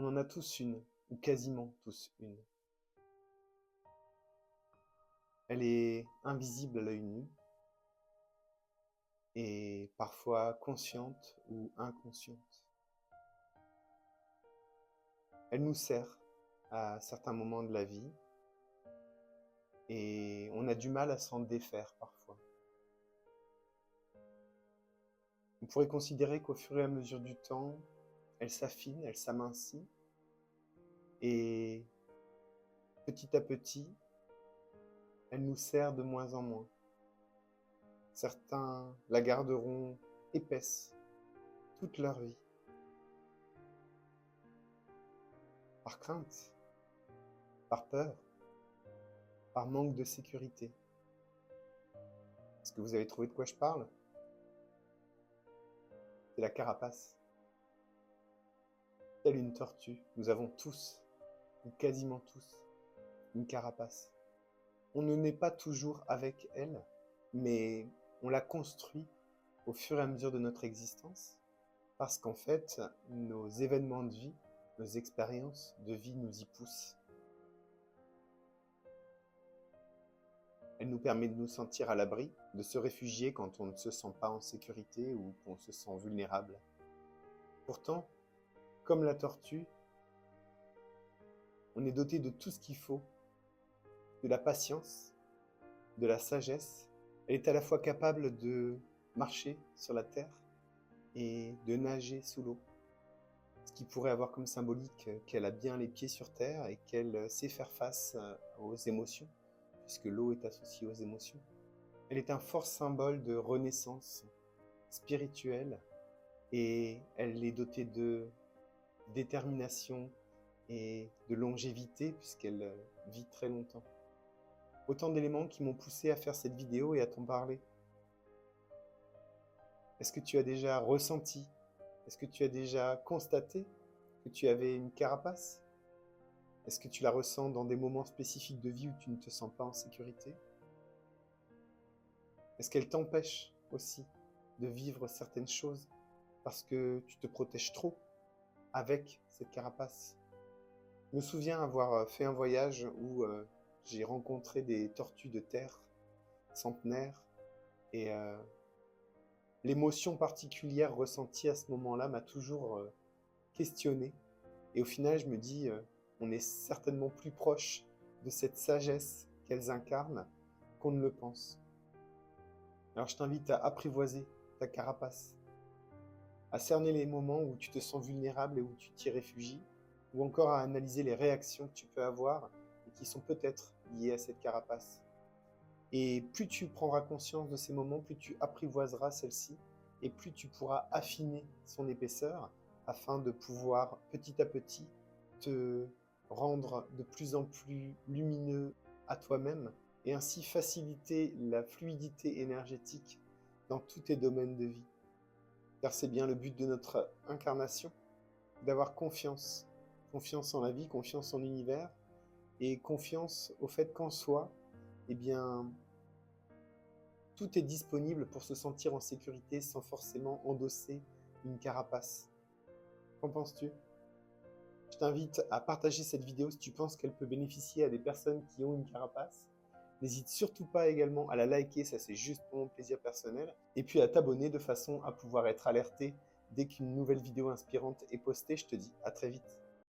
On en a tous une, ou quasiment tous une. Elle est invisible à l'œil nu, et parfois consciente ou inconsciente. Elle nous sert à certains moments de la vie, et on a du mal à s'en défaire parfois. On pourrait considérer qu'au fur et à mesure du temps, elle s'affine, elle s'amincit, et petit à petit, elle nous sert de moins en moins. Certains la garderont épaisse toute leur vie, par crainte, par peur, par manque de sécurité. Est-ce que vous avez trouvé de quoi je parle? C'est la carapace. Telle une tortue, nous avons tous, ou quasiment tous, une carapace. On ne naît pas toujours avec elle, mais on la construit au fur et à mesure de notre existence, parce qu'en fait, nos événements de vie, nos expériences de vie nous y poussent. Elle nous permet de nous sentir à l'abri, de se réfugier quand on ne se sent pas en sécurité ou qu'on se sent vulnérable. Pourtant, comme la tortue, on est doté de tout ce qu'il faut, de la patience, de la sagesse. Elle est à la fois capable de marcher sur la terre et de nager sous l'eau. Ce qui pourrait avoir comme symbolique qu'elle a bien les pieds sur terre et qu'elle sait faire face aux émotions, puisque l'eau est associée aux émotions. Elle est un fort symbole de renaissance spirituelle et elle est dotée de détermination et de longévité puisqu'elle vit très longtemps. Autant d'éléments qui m'ont poussé à faire cette vidéo et à t'en parler. Est-ce que tu as déjà ressenti, est-ce que tu as déjà constaté que tu avais une carapace? Est-ce que tu la ressens dans des moments spécifiques de vie où tu ne te sens pas en sécurité? Est-ce qu'elle t'empêche aussi de vivre certaines choses parce que tu te protèges trop avec cette carapace? Je me souviens avoir fait un voyage où j'ai rencontré des tortues de terre centenaires et l'émotion particulière ressentie à ce moment-là m'a toujours questionné. Et au final, je me dis, on est certainement plus proche de cette sagesse qu'elles incarnent qu'on ne le pense. Alors je t'invite à apprivoiser ta carapace, à cerner les moments où tu te sens vulnérable et où tu t'y réfugies, ou encore à analyser les réactions que tu peux avoir et qui sont peut-être liées à cette carapace. Et plus tu prendras conscience de ces moments, plus tu apprivoiseras celle-ci, et plus tu pourras affiner son épaisseur afin de pouvoir petit à petit te rendre de plus en plus lumineux à toi-même et ainsi faciliter la fluidité énergétique dans tous tes domaines de vie. Car c'est bien le but de notre incarnation, d'avoir confiance. Confiance en la vie, confiance en l'univers et confiance au fait qu'en soi, eh bien, tout est disponible pour se sentir en sécurité sans forcément endosser une carapace. Qu'en penses-tu? Je t'invite à partager cette vidéo si tu penses qu'elle peut bénéficier à des personnes qui ont une carapace. N'hésite surtout pas également à la liker, ça c'est juste pour mon plaisir personnel. Et puis à t'abonner de façon à pouvoir être alerté dès qu'une nouvelle vidéo inspirante est postée. Je te dis à très vite.